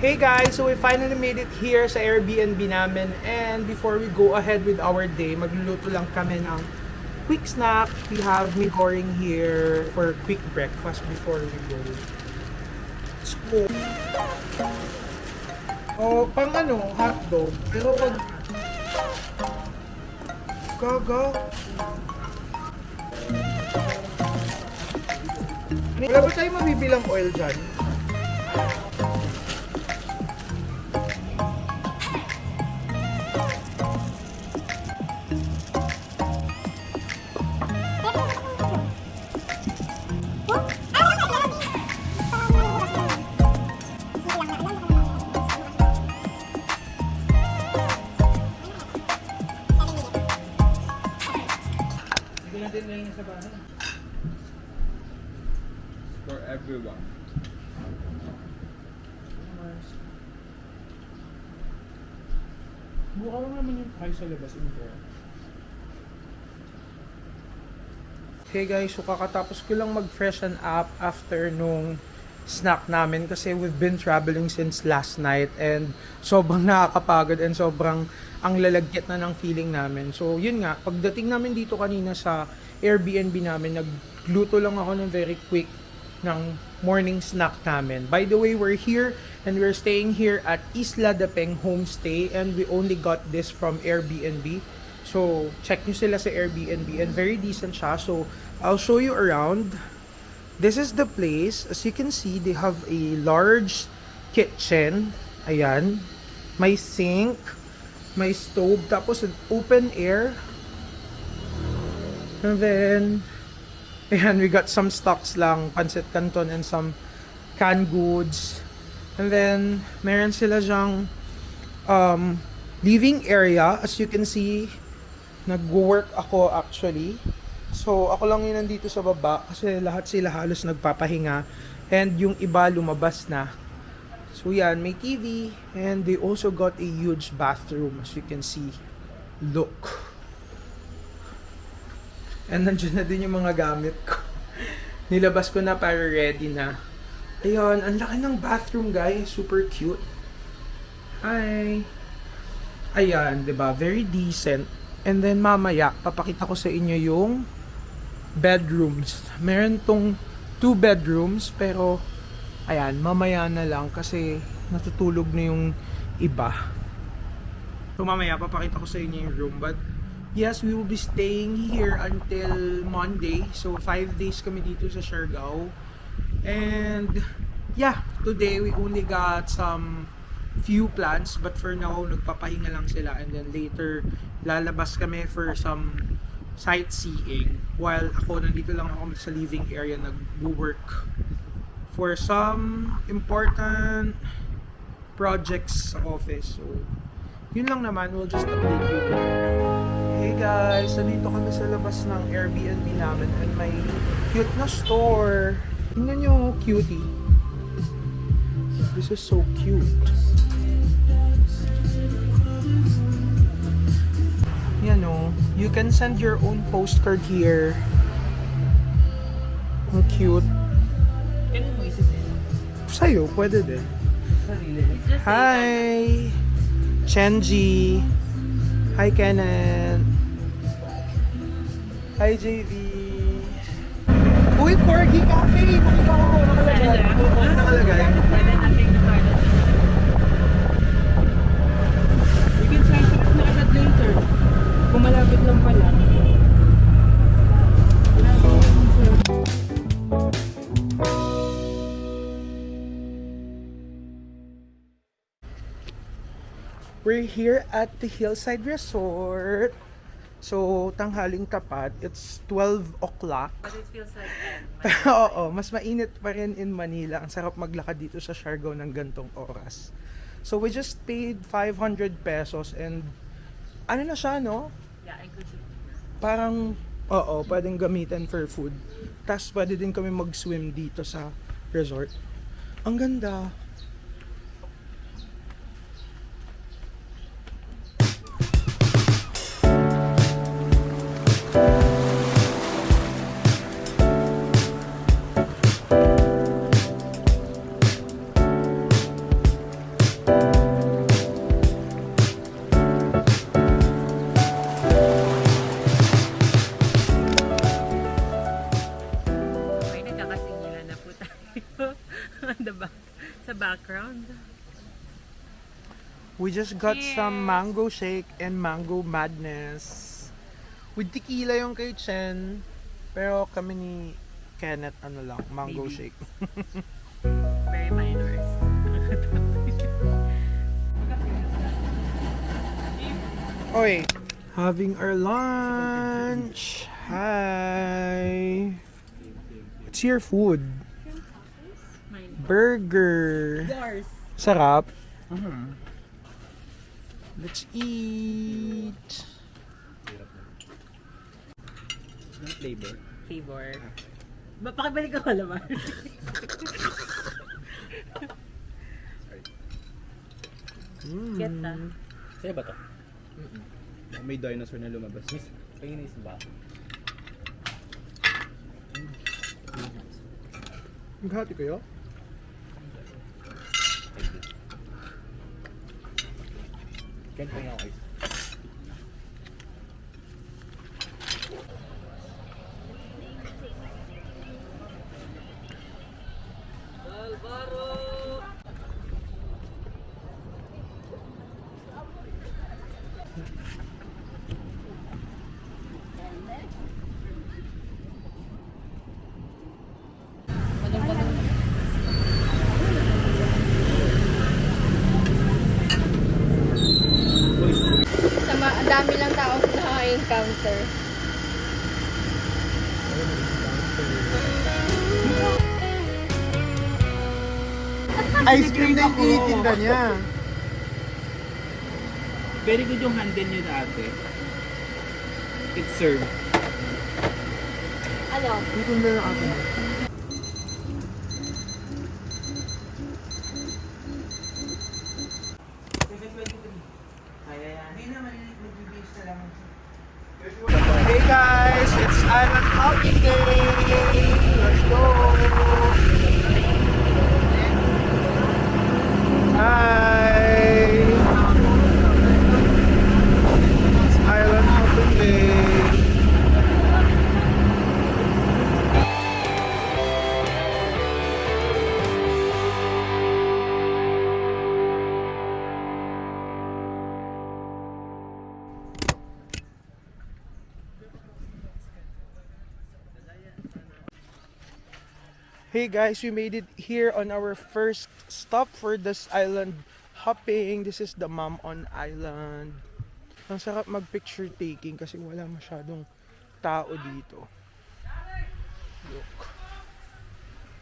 Hey guys, so we finally made it here sa Airbnb namin, and before we go ahead with our day, magluluto lang kami ng quick snack. We have mee goreng here for quick breakfast before we go school. O pang hotdog, pero pag gaga. Wala ba tayo mabibilang oil dyan? For everyone. Buka lang naman yung price sa labas in there. Hey guys, so kakatapos ko lang mag-freshen up after nung snack namin kasi we've been traveling since last night and sobrang nakakapagod and sobrang ang lalagkit na ng feeling namin. So yun nga, pagdating namin dito kanina sa Airbnb namin, nagluto lang ako ng very quick ng morning snack namin. By the way, we're here and we're staying here at Isla de Peng Homestay and we only got this from Airbnb. So, check nyo sila sa Airbnb and very decent siya. So, I'll show you around. This is the place. As you can see, they have a large kitchen. Ayan. May sink. May stove. Tapos, an open air. And then, ayan, we got some stocks lang. Pancit Canton and some canned goods. And then, meron sila dyang living area. As you can see, nag-work ako actually. So, ako lang yun nandito sa baba kasi lahat sila halos nagpapahinga and yung iba lumabas na. So, yan, may TV and they also got a huge bathroom as you can see. Look. And nandiyan na din yung mga gamit ko. Nilabas ko na para ready na. Ayun, ang laki ng bathroom guys. Super cute. Hi. Ayan, 'di ba? Very decent. And then mamaya, papakita ko sa inyo yung bedrooms. Meron tong 2 bedrooms, pero ayan, mamaya na lang kasi natutulog na yung iba. So mamaya, papakita ko sa inyo yung room. But yes, we will be staying here until Monday. So 5 days kami dito sa Siargao. And yeah, today we only got some few plans, but for now nagpapahinga lang sila and then later lalabas kami for some sightseeing while ako nandito lang ako sa living area nag-work for some important projects sa office. So yun lang naman, we'll just update you later. Hey guys, nandito kami sa labas ng Airbnb namin and may cute na store. Tingnan nyo, cutie. This is so cute. Yan o. You can send your own postcard here. Ang cute. Kailan mo isisend? Sa'yo, pwede din. Sarili. Hi! Chenji. Hi, Kenneth. Hi, JV. Uy, Corgi Cafe! Makita ko po. Nakalagay. Nakalagay. Pwede natin na pala. We can sign up na agad later. Kung malapit lang pala. We're here at the Hillside Resort. So, tanghaling tapat. It's 12 o'clock. But it feels like Oo, mas mainit pa rin in Manila. Ang sarap maglakad dito sa Siargao ng gantong oras. So, we just paid 500 pesos and ano na siya, no? yeah, inclusive. Parang, oo, pwedeng gamitin for food. Tapos, pwede din kami mag-swim dito sa resort. Ang ganda. We just got Cheers. some mango shake and mango madness. With tequila yung kay Chen. Pero kami ni Kenneth, ano lang, mango Baby. shake. Very minors. Okay. Having our lunch. Hi. What's your food? Mine. Burger. Yours. Sarap. Let's eat. Ng flavor. Flavor. Pakibalik ako naman. Get that. Sa'yo ba to? May dinosaur na lumabas. Miss, kayo na isang ba? Maghati kayo? Kaya pa nga ako isa. Ang dami lang taong nakaka-encounter. Ice cream na yung tinitinda niya. Very good yung handle niyo dati. It's served. Ano? Dito na lang ako. Hey guys, it's Island Hopping Day! Let's go! Hi! It's Island Hopping Day! Hey guys, we made it here on our first stop for this island hopping. This is the Mamon Island. Ang sarap mag-picture taking kasi wala masyadong tao dito. Look.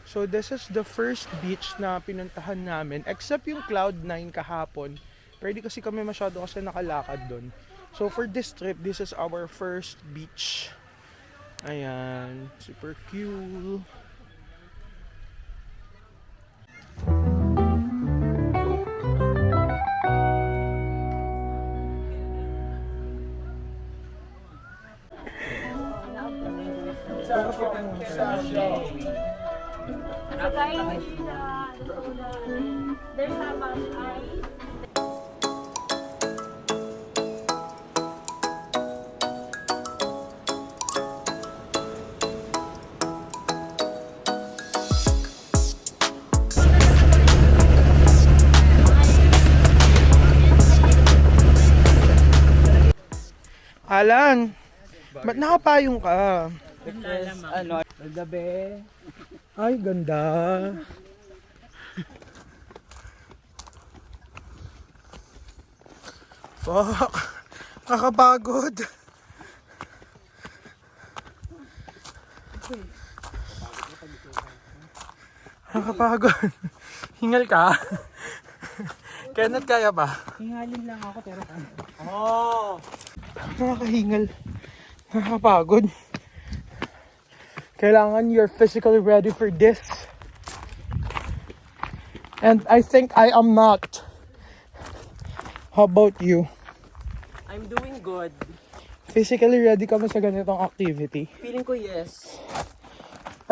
So this is the first beach na pinuntahan namin except yung Cloud9 kahapon. Pero di kasi kami masyado kasi nakalakad doon. So for this trip, this is our first beach. Ayan, super cool. There's a bus ice. Alan, ba't nakapayong ka? Ano? Gabi. Ay, ganda. Fuck. Nakapagod. Nakapagod. Hingal ka? Kenneth, kaya ba? Hingalin lang ako pero ano? Oh! Nakakahingal. Nakakapagod. Kailangan you're physically ready for this. And I think I am not. How about you? I'm doing good. Physically ready ka ba sa ganitong activity? Feeling ko yes.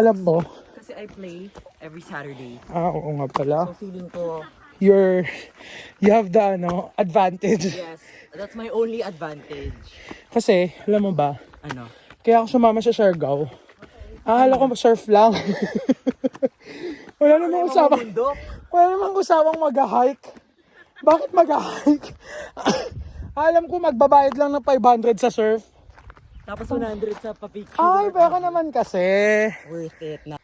Alam mo? Kasi I play every Saturday. Oo nga pala. So feeling ko, You have the advantage. yes, that's my only advantage. Kasi, alam mo ba? Ano? Kaya ako sumama sa Siargao. Akala ko surf lang. Wala namang usapang mag-hike. Bakit mag-hike? Alam ko magbabayad lang ng 500 sa surf. Tapos 100 sa papicture. Ay, baka naman kasi. Worth it na.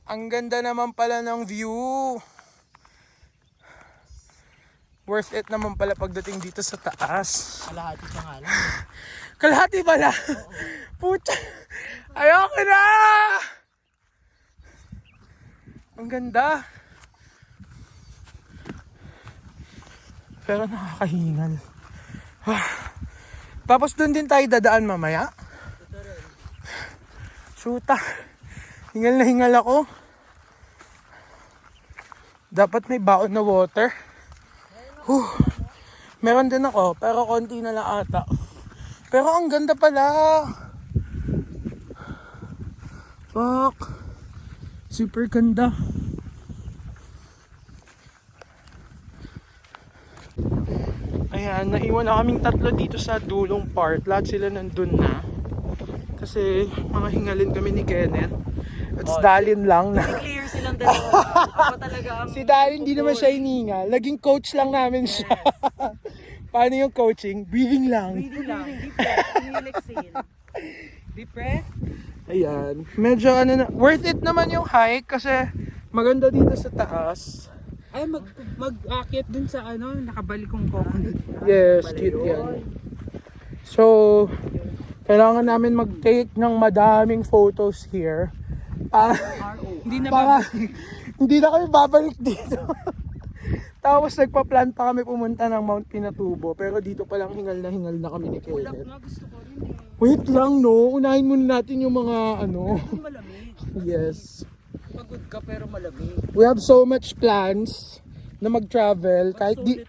Ang ganda naman pala ng view. Worth it naman pala pagdating dito sa taas. Kalahati pa nga lang. Kalahati pala. Pucha. Ayoko na. Ang ganda. Pero nakakahingal. Tapos doon din tayo dadaan mamaya. Shoota. Hingal na hingal ako. Dapat may baon na water. Meron din ako, pero konti na lang ata. Pero ang ganda pala. Fuck. Super ganda. Ayan, naiwan na kaming tatlo dito sa dulong part. Lahat sila nandun na. Kasi mga hingalin kami ni Kenneth. At si Dalin lang na. Clear silang dalawa. Ako talaga ang... Si Dalin hindi naman siya hiningal. Naging coach lang namin siya. Paano yung coaching? Breathing lang. Breathing lang. Deep breath. Inhale, exhale. Deep breath. Ayan. Medyo ano na. Worth it naman yung hike kasi maganda dito sa taas. Ay, mag-akit dun sa ano, nakabalik kong coconut. Yes, cute yan. So, kailangan namin mag-take ng madaming photos here. Para, Hindi na para hindi na kami babalik dito. Tapos nagpa-plan pa kami pumunta ng Mount Pinatubo. Pero dito palang hingal na kami ni Kenneth. gusto ko rin eh. Wait lang no, unahin muna natin yung mga ano. Malamig. Yes. Pagod ka pero malamig. We have so much plans na mag-travel. Kahit di,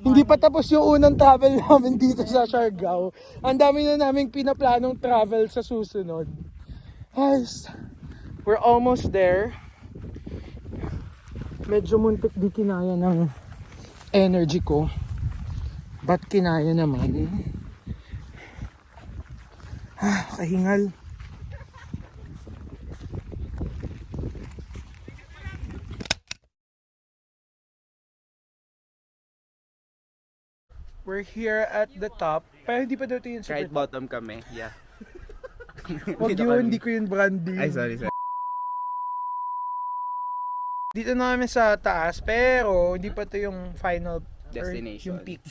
hindi pa tapos yung unang travel namin dito sa Siargao. Ang dami na naming pinaplanong travel sa susunod. Guys, we're almost there. Medyo muntik di kinaya ng energy ko. But kinaya naman. Kahingal. We're here at the top. Pero hindi pa daw ito yung super Right bottom kami. Yeah. Wag yun, hindi ko yung branding. Ay, sorry. Dito na kami sa taas, pero hindi pa ito yung final or Destination. yung peak.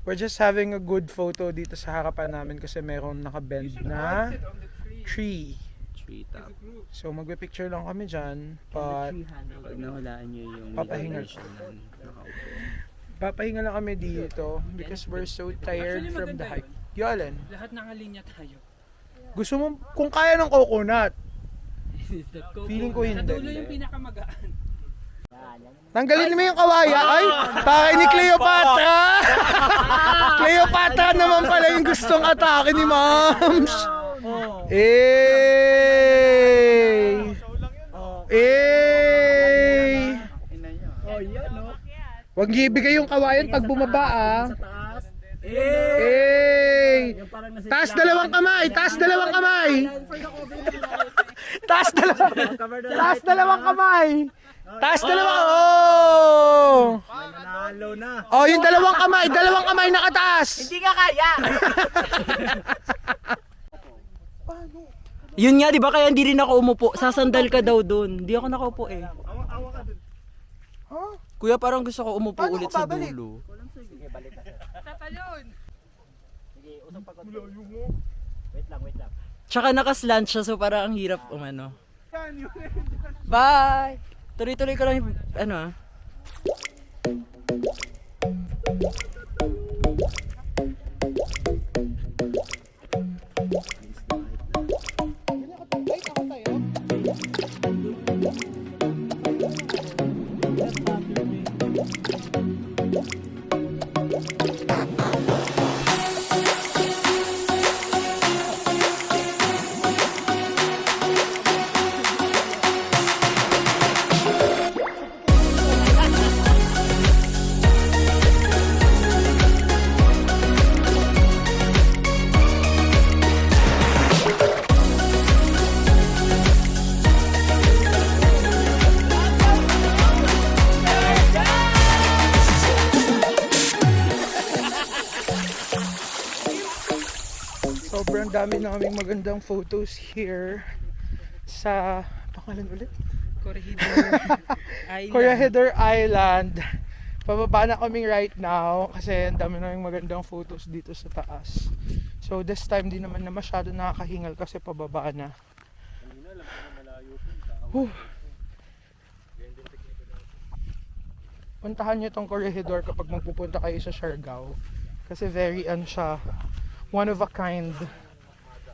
We're just having a good photo dito sa harapan namin kasi meron nakabend na tree. Tree top. So magbe-picture lang kami dyan. But Pag nahulaan nyo yung Papahingal. elevation ng nakaupo. papahinga lang kami dito because we're so tired Actually, from the maganda hike. Yung alin? Lahat nakalinya tayo. Gusto mo, kung kaya ng coconut, feeling ko Sa hindi. dulo yung pinakamagaan. Tanggalin mo yung kawaya. Ay, takay ni Cleopatra! Cleopatra naman pala yung gustong atake ni Mams. Eh! Eh! Huwag ibigay yung kawayan pag bumaba ah. Eh! Taas dalawang kamay! Taas dalawang kamay! Taas dalawang kamay! Taas dalawang! Oh! Manalo na. Oh, yung dalawang kamay nakataas! Hindi ka kaya! Yun nga, di ba kaya hindi rin ako umupo? Sasandal ka daw doon. Hindi ako nakaupo eh. Huh? Kuya, parang gusto ko umupo Paano ulit ko sa babalik? dulo. Tsaka nakaslant siya, so parang ang hirap umano. Bye! Tuloy-tuloy ko lang yung, ano ah. Sobrang dami na kaming magandang photos here sa pangalan ulit? Corregidor Island. Pababa na kaming right now kasi ang dami naming magandang photos dito sa taas. So this time di naman na masyado nakakahingal kasi pababa na. Whew. Puntahan nyo tong Corregidor kapag magpupunta kayo sa Siargao. Kasi very siya, one of a kind.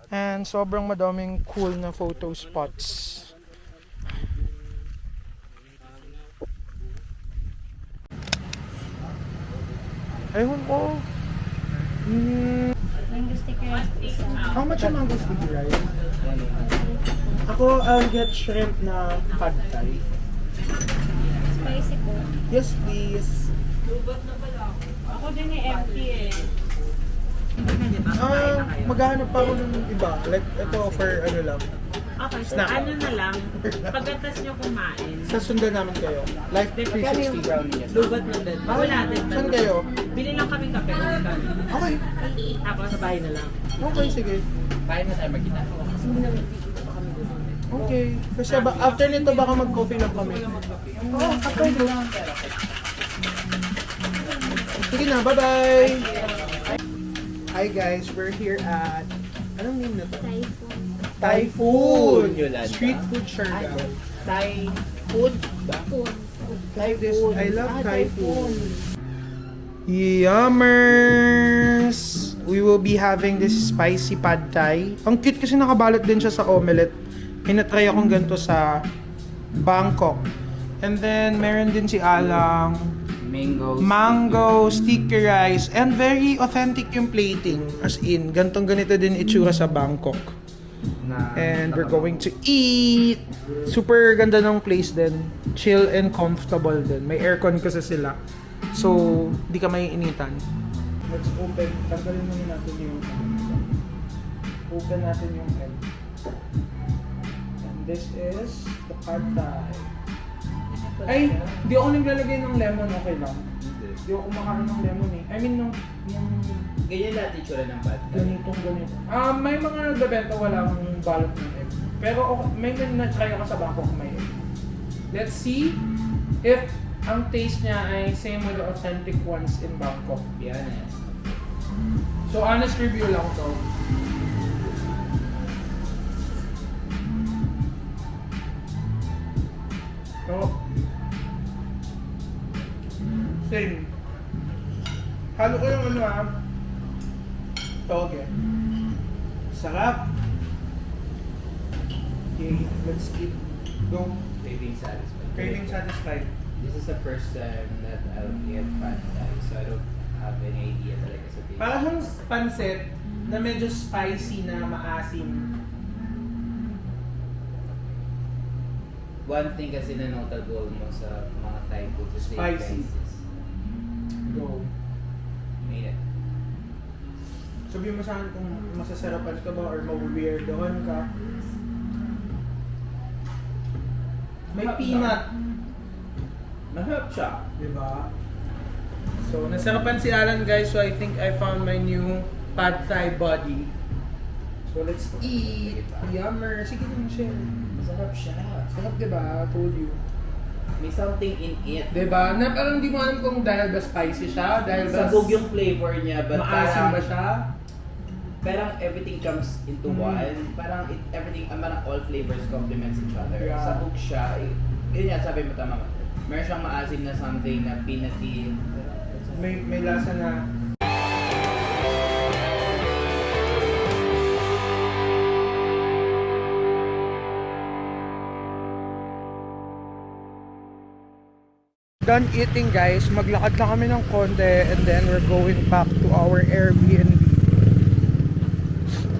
And sobrang madaming cool na photo spots. Ayun ko. Mango sticker rice po isa. How much ang mango sticky rice? Ako, I'll get shrimp na pad thai. Spicy po. Yes, please. Ako din yung empty eh. Maghahanap pa ako ng iba. Like, ito for ano lang. Okay, so Snack. ano na lang, pagkatas nyo kumain, Sa sundan namin kayo. Life 360. lubat na din. Wala din. Saan kayo? Bili lang kami kape. Okay. Tapos sa bahay na lang. Okay, sige. Bahay na tayo magkita. Okay. Kasi after nito baka mag-coffee lang kami. Oo, after lang. Sige na, bye-bye! Hi guys, we're here at... Anong name na to? Typhoon. Typhoon! Yolanda. Street food Siargao. Thai food ba? Food. Like this, I love Typhoon. Yummers! We will be having this spicy pad thai. Ang cute kasi nakabalot din siya sa omelette. Hinatry akong ganito sa Bangkok. And then, meron din si Alang mango, sticky rice, and very authentic yung plating. As in, ganito din itsura sa Bangkok. And we're going to eat! Super ganda ng place din. Chill and comfortable din. May aircon kasi sila. So, di ka maiinitan. Let's open. Tanggalin muna natin yung open natin yung egg. And this is the pad thai. Ay, di ako naglalagay ng lemon, okay lang. Di ako kumakain ng lemon eh. I mean, yung Ganyan lahat yung tsura ng pad thai. ganito. May mga nagbebenta walang balot ng egg. Pero may na-try ako sa Bangkok may egg. Let's see if ang taste niya ay same with the authentic ones in Bangkok. Be honest. So, honest review lang to. So, same. Halo ko yung toge. Sarap. Okay, let's keep go. Craving satisfied. Craving satisfied. This is the first time that I'll get pad thai, so I don't have any idea talaga sa taste. Parang siyang pansit na medyo spicy na maasim. One thing kasi na notable mo sa mga Thai food is the Spicy. spices. Go. Made it. Sabihin mo sa akin kung masasarapan ka ba or mawiweirdohan ka. May peanut. Mahirap siya. Diba? So, nasarapan si Alan guys, so I think I found my new pad thai body. So, let's eat. Yummer. Sige lang share. Masarap siya. Sarap diba? I told you. May something in it. Diba? Na parang di mo alam kung dahil ba spicy siya, dahil ba Sabog yung flavor niya, but maasim parang, ba siya? parang everything comes into one. Parang everything, parang all flavors complements each other. Yeah. Sabog siya. Yun yan, sabi mo tama. Meron siyang maasim na something na peanutty. May lasa na done eating guys, maglakad lang kami ng konti and then we're going back to our Airbnb.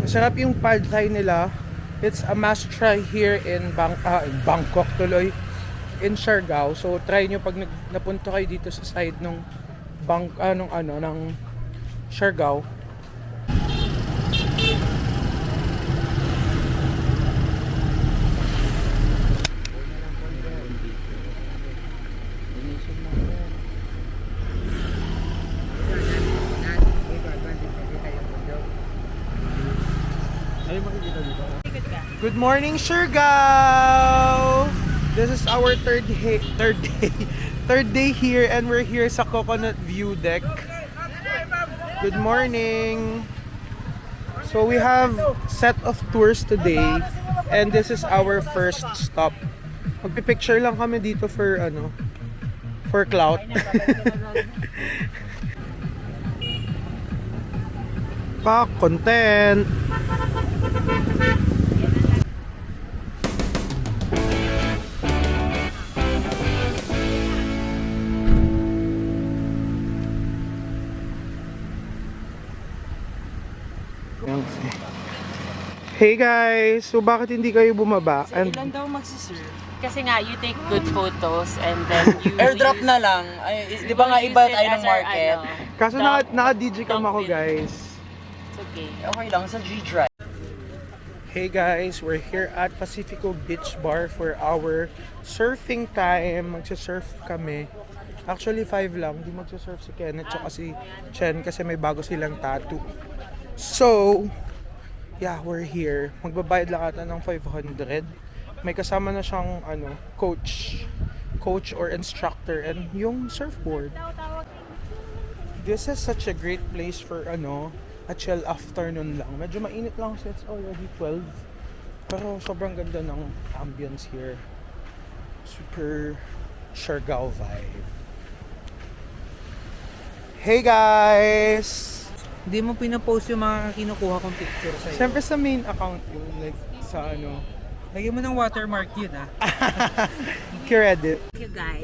Masarap yung pad thai nila. It's a must try here in Bangkok tuloy, in Siargao. So try nyo pag napunta kayo dito sa side ng ng Siargao. Good morning, Siargao! This is our third day here, and we're here sa Coconut View Deck. Good morning! So we have set of tours today, and this is our first stop. Magpipicture lang kami dito for for clout. Content. Hey guys, so bakit hindi kayo bumaba? Ilan daw magsiserve? Kasi nga, you take good photos and then you... Airdrop na lang. Ay, di ba nga iba tayo ng market? Kaso naka-DJ cam ako guys. It's okay. Okay lang, sa G-Drive. Hey guys, we're here at Pacifico Beach Bar for our surfing time. Magsa-surf kami. Actually 5 lang, hindi magsa-surf si Kenneth at si Chen kasi may bago silang tattoo. So, yeah, we're here. Magbabayad lang ata ng 500. May kasama na siyang coach or instructor and yung surfboard. This is such a great place for a chill afternoon lang. Medyo mainit lang kasi it's already 12. Pero sobrang ganda ng ambience here. Super Siargao vibe. Hey guys! Hindi mo pinapost yung mga kinukuha kong picture sa'yo. Siyempre sa main account yun, like sa Lagyan mo ng watermark yun, credit You guys,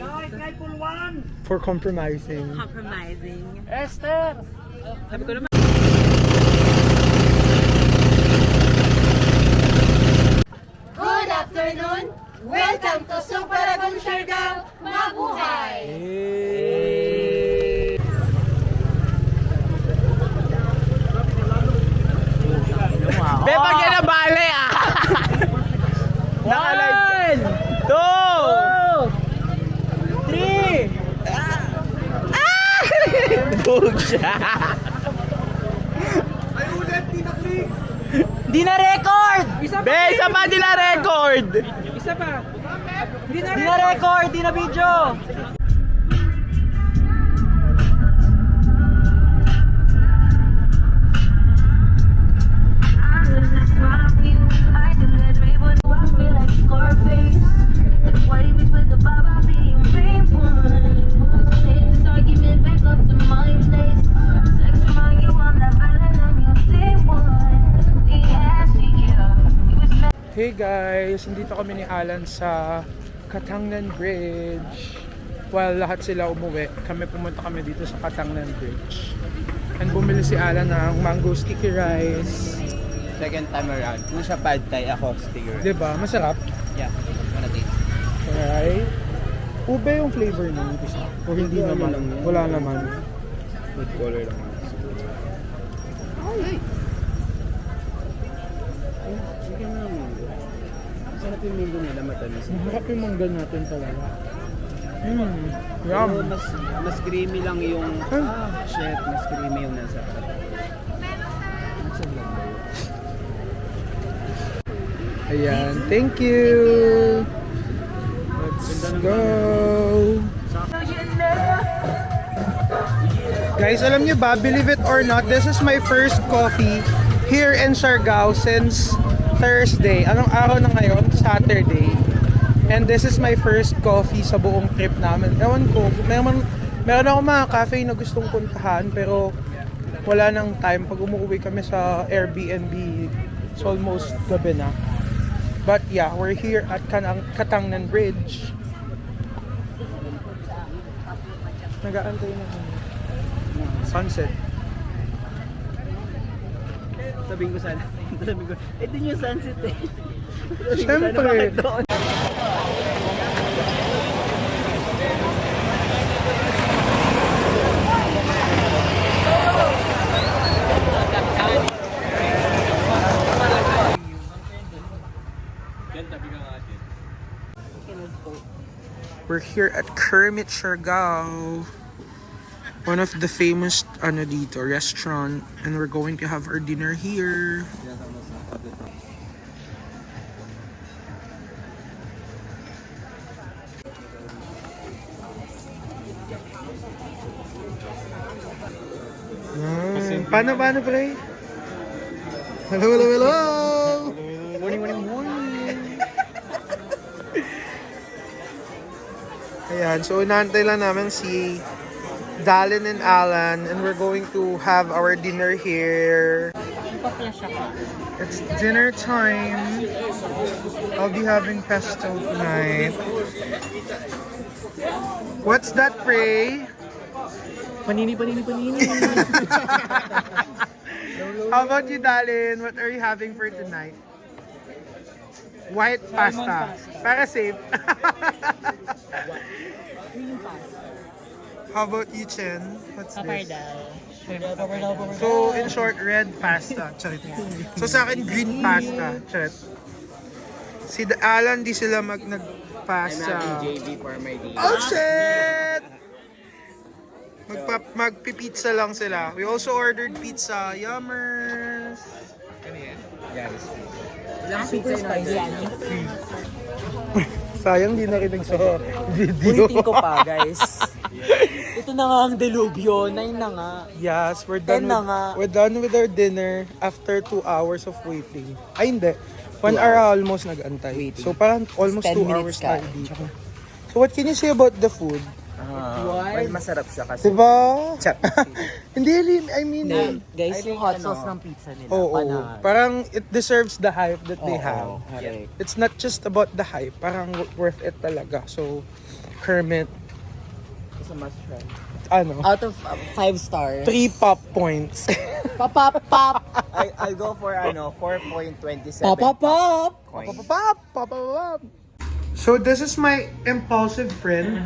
for compromising. compromising. Esther! Sabi ko naman. Good afternoon! Welcome to Super Lagoon Siargao! Mabuhay! Beba yan na bale ah! 1, 2, 3! Bug siya! Di na record! Be, isa pa di na record! Isa pa! Di na record! Di na video! Hey guys, nandito kami ni Alan sa Katangnan Bridge. While lahat sila umuwi, pumunta kami dito sa Katangnan Bridge. And bumili si Alan ng mango sticky rice. Second time around. Kung siya pad thai, ako sticker. Diba? Masarap. Yeah, wanna taste. Alright. Ube yung flavor ng isa. O hindi naman. Wala naman. Food color lang. Sarap yung mango nila, matamis. Masarap yung mangga natin talaga. Pero Yum. mas creamy lang yung... shit, mas creamy yung nasa... Ayan. Thank you. Let's go. Guys, alam niyo ba, believe it or not, this is my first coffee here in Siargao since Thursday. Anong araw na ngayon? Saturday. And this is my first coffee sa buong trip namin. Ewan ko, meron ako mga cafe na gustong puntahan pero wala nang time. Pag umuwi kami sa Airbnb, it's almost gabi na. But yeah, we're here at Katangnan Bridge. Nag-aantay na sunset. Sabihin ko sana. Sabihin ko, ito yung sunset eh. Siyempre. We're here at Kermit Siargao. one of the famous dito, restaurant, and we're going to have our dinner here. Paano, pre? Hello. Morning. Ayan, so inaantay lang namin si Dallin and Alan, and we're going to have our dinner here. It's dinner time. I'll be having pesto tonight. What's that, Prey? Panini. How about you, Dallin? What are you having for tonight? White pasta. Para safe. How about you, Chen? What's this? So, in short, red pasta. Charit. So, sa akin, green pasta. Charit. Si Alan, di sila nagpasta. JV for my day. Oh, shit! Magpipizza lang sila. We also ordered pizza. Yummers! Super spicy. Sayang di nakinig sa video. Ulitin ko pa, guys. Ito na nga ang delubyo. 9 na nga. Yes, we're 10 done na nga. we're done with our dinner after 2 hours of waiting. Ay, hindi. 1 hour almost nag-antay. So, parang almost 10 2 minutes hours ka. tayo dito. So, what can you say about the food? Well, masarap siya kasi. Diba? Hindi rin, I mean, Guys, yung hot sauce ng pizza nila. oo. Panalo. Parang it deserves the hype that they have. Correct. It's not just about the hype. Parang worth it talaga. So, Kermit, It's a must try. Out of 5 stars. 3 pop points. Pop. I'll go for 4.27. Pop. coin. Pop. So this is my impulsive friend.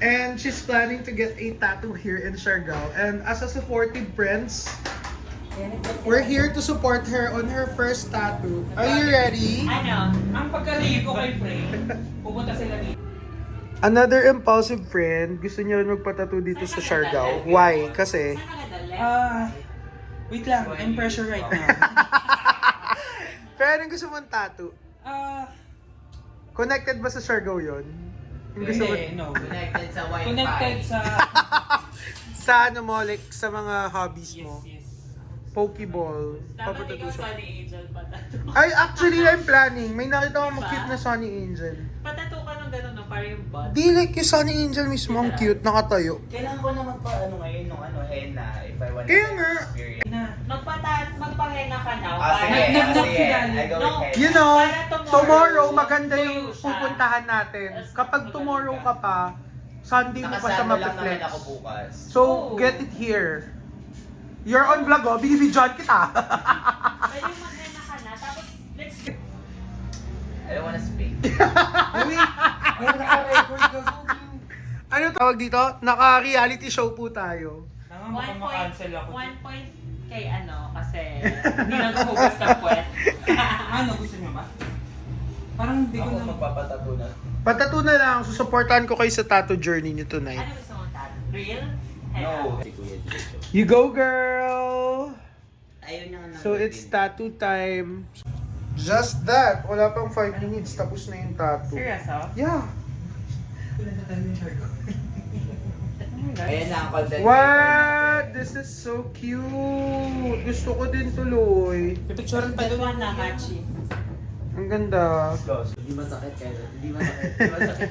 And she's planning to get a tattoo here in Siargao. And as a supportive friends, we're here to support her on her first tattoo. Are you ready? Ang pagkaligo ko kay Frey, pupunta sila dito. Another impulsive friend, gusto niya rin magpatattoo dito sa Siargao. Why? Kasi, Wait lang, I'm pressure right now. pero anong gusto mong tattoo? Connected ba sa Siargao yun? Yung gusto mo, no. Connected sa Wi-Fi. Connected sa... sa ano mo, like, sa mga hobbies mo? Yes. Pokeball. Dapat Papatattoo ikaw siya. Sunny Angel patato. Ay, actually, I'm planning. May nakita ko mag-cute na Sunny Angel. Patato ka ng gano'n, no? Para yung butt. Di like yung Sunny Angel mismo, ang cute, nakatayo. Kailangan ko na ngayon nung henna if I want Kaya nga. experience. Magpahena ka na. Sige. I go No. with henna. You know, Para tomorrow maganda tuyo yung siya. pupuntahan natin. Kapag tomorrow ka pa, Sunday mo pa siya Nakasama lang naman mapiflex. ako bukas. So, get it here. You're on vlog, oh. Binibidyoan kita. Pwede maghena ka na. Tapos, let's I don't wanna speak. Ano tawag dito? Naka-reality show po tayo. one point kay kasi hindi naghuhugas ng puwet. Gusto niyo ba? Parang di ko Ako na... magpapatato na. Patato na lang, susuportahan ko kayo sa tattoo journey niyo tonight. Ano gusto mong tattoo? Real? Henna? No. Si Kuya Jojo. You go, girl! Ayaw niya nga So it's tattoo time. Just that. Wala pang 5 minutes. Tapos na yung tattoo. Seryoso? Yeah. Ayan na ang content. What? This is so cute. Gusto ko din tuloy. Pipicturean pa That doon. one na matchy. Ang ganda. Hindi masakit kaya. Hindi masakit.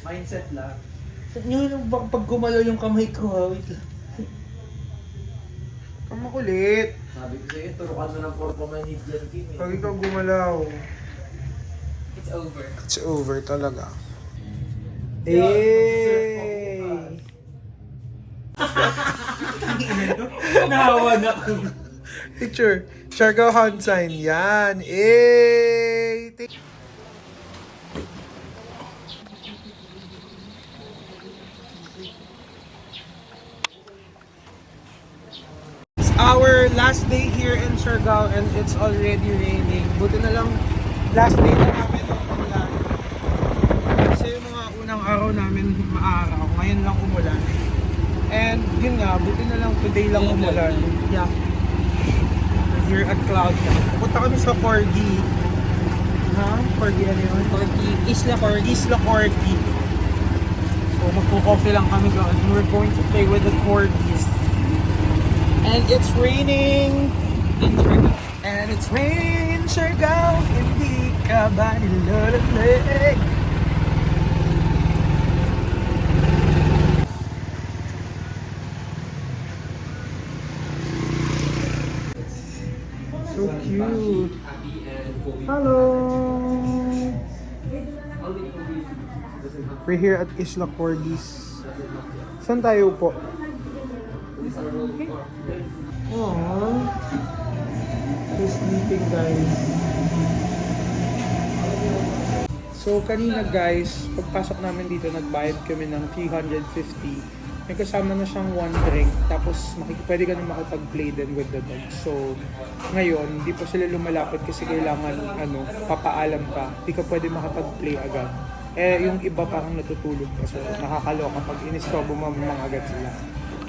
Mindset lang. Sabi niyo yung pag gumalaw yung kamay ko, ha? Wait lang. Ang makulit. Sabi ko sa'yo, turukan mo ng korpo manhid yan, Kim. Pag ikaw gumalaw, It's over. it's over talaga. Hey! Nahawa na ako. Picture. Siargao hand sign. Yan. Hey! It's our last day here in Siargao and it's already raining. Buti na lang last day na namin ng umulan. Kasi yung mga unang araw namin maaraw, ngayon lang umulan. And yun nga, buti na lang today lang umulan. Yeah. We're here at Cloud. Pupunta kami sa Corgi. Ha? Corgi ano yun? Corgi. Isla Corgi. Isla Corgi. So magpo-coffee lang kami doon. We're going to play with the Corgis. And it's raining. And it's raining in Siargao. Hindi ka ba nilalamig? So cute. Hello. We're here at Isla Corgis. Saan tayo po? Aww. He's sleeping, guys. So, kanina guys, pagpasok namin dito, nagbayad kami ng 350. May kasama na siyang one drink. Tapos, pwede ka na makipag-play din with the dog. So, ngayon, hindi pa sila lumalapit kasi kailangan, papaalam ka. Hindi ka pwede makipag-play agad. Eh, yung iba parang natutulog pa. So, nakakaloka pag inistrobo mga agad sila.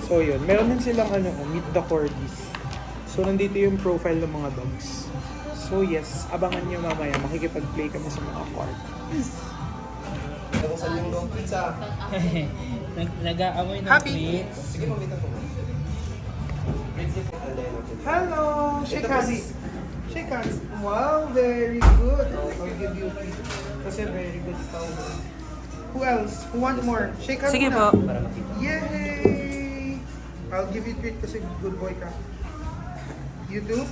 So, yun. Meron din silang, Meet the Corgis. So, nandito yung profile ng mga dogs. So, yes. Abangan nyo mamaya. Makikipag-play kami sa mga corgis. Saan yung dog pizza? Nag-aamoy ng Happy? treats. Sige, mamita ko. Hello! Shake hands! Shake hands! Wow, very good! I'll give you a treat. Kasi very good tao. Who else? Who want more? Shake hands Sige muna. po. Yay! I'll give you a treat kasi good boy ka. You too?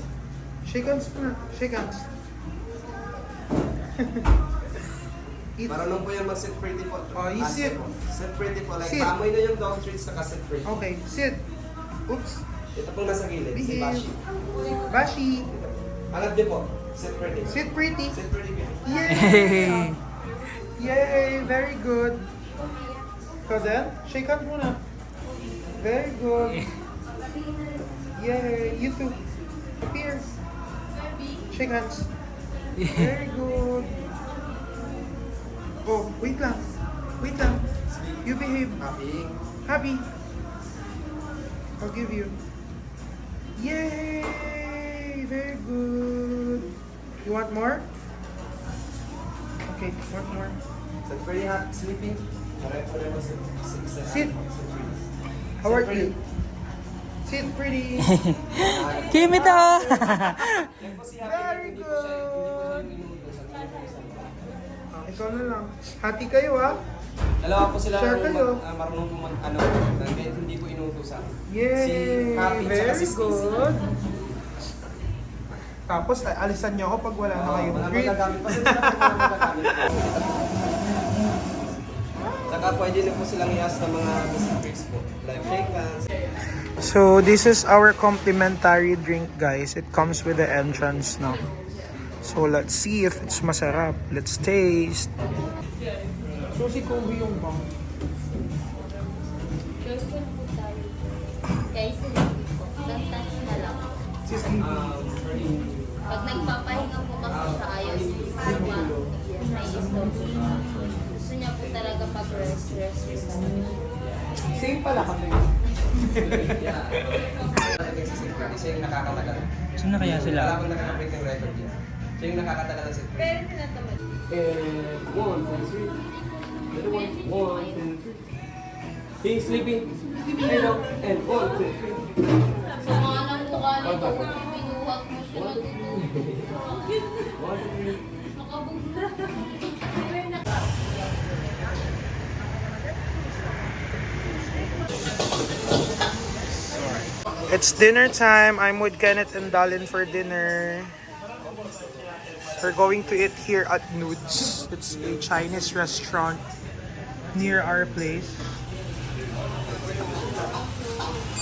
Shake hands muna. Shake hands. Eat. Marunong po yan mag-sit pretty po. Oh, you sit. Sit pretty po. Like, Sit. paamoy na yung dog treats na ka-sit pretty. Okay, sit. Oops. Ito pong nasa gilid, si Behave. Bashi. Bashi. Angat din po. Sit pretty. Sit pretty. Sit pretty. Yay! Yay! Very good. So then, shake hands muna. Very good. Yay! You too. Up here. Shake hands. Very good. Oh, wait lang. Wait lang. You behave. Happy. Happy. I'll give you. Yay! Very good. You want more? Okay, want more? Sit pretty happy. Sleeping. Pareho sit. Sit. How are you? Sit pretty. Kimito! Yan po si Very Hindi po siya good. inuutosan. Ikaw na lang. Hati kayo ah. Dalawa po sila Share kayo. marunong po kahit hindi po inuutosan. Yay! Si Happy tsaka Very si Stacy. good. Tapos alisan niyo ako pag wala na kayong Mga treat. magagamit pa sila mga magagamit po. Saka pwede na po silang i-ask ng mga music tricks po. Like shake hands. So this is our complimentary drink, guys. It comes with the entrance now. So let's see if it's masarap. Let's taste. So si Kobe yung bang? First one po tayo. Guys, don't touch na lang. Si Sleepy. Pag nagpapahinga po kasi siya, ayaw siya. May stop. Gusto niya po talaga pag-rest po talaga. Same pala kami. Siya yung nakakatagal. Saan na kaya sila? Wala pang nakakabreak ng record niya. Siya yung nakakatagal ng sit. Pero tinatamad. And 1, 2, 3. Little one, 1, 2, 3. He's sleeping. Hello. And 1, 2, 3. Sa mga nang mukha nito, binuhat mo siya natutulog. 1, 2, 3. Nakabugla. It's dinner time. I'm with Kenneth and Dallin for dinner. We're going to eat here at Nudes. It's a Chinese restaurant near our place.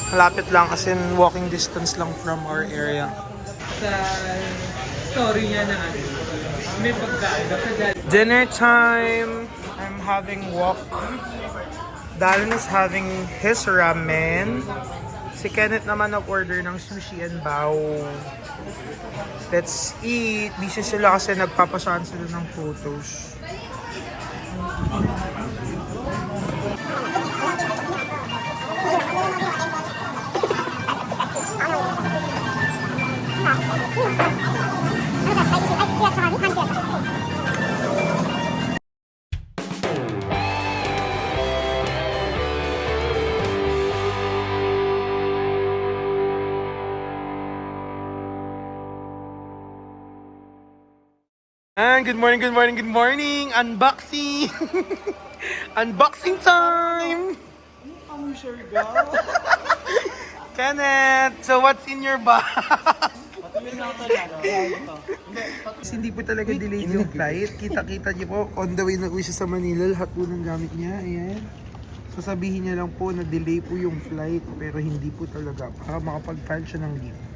Malapit lang, as in walking distance lang from our area. Sa story niya na may pagkain. Dinner time. I'm having wok. Dallin is having his ramen. Si Kenneth naman nag-order ng sushi and bao. Let's eat. Busy sila kasi nagpapasaan sila ng photos. Good morning, good morning, good morning! Unboxing! Unboxing time! Kenneth! So what's in your bag? Hindi po talaga delayed yung flight. Kita-kita niyo po, on the way na po siya sa Manila. Lahat po ng gamit niya, ayan. So sabihin niya lang po na delay po yung flight, pero hindi po talaga. Para makapag-file siya ng leave.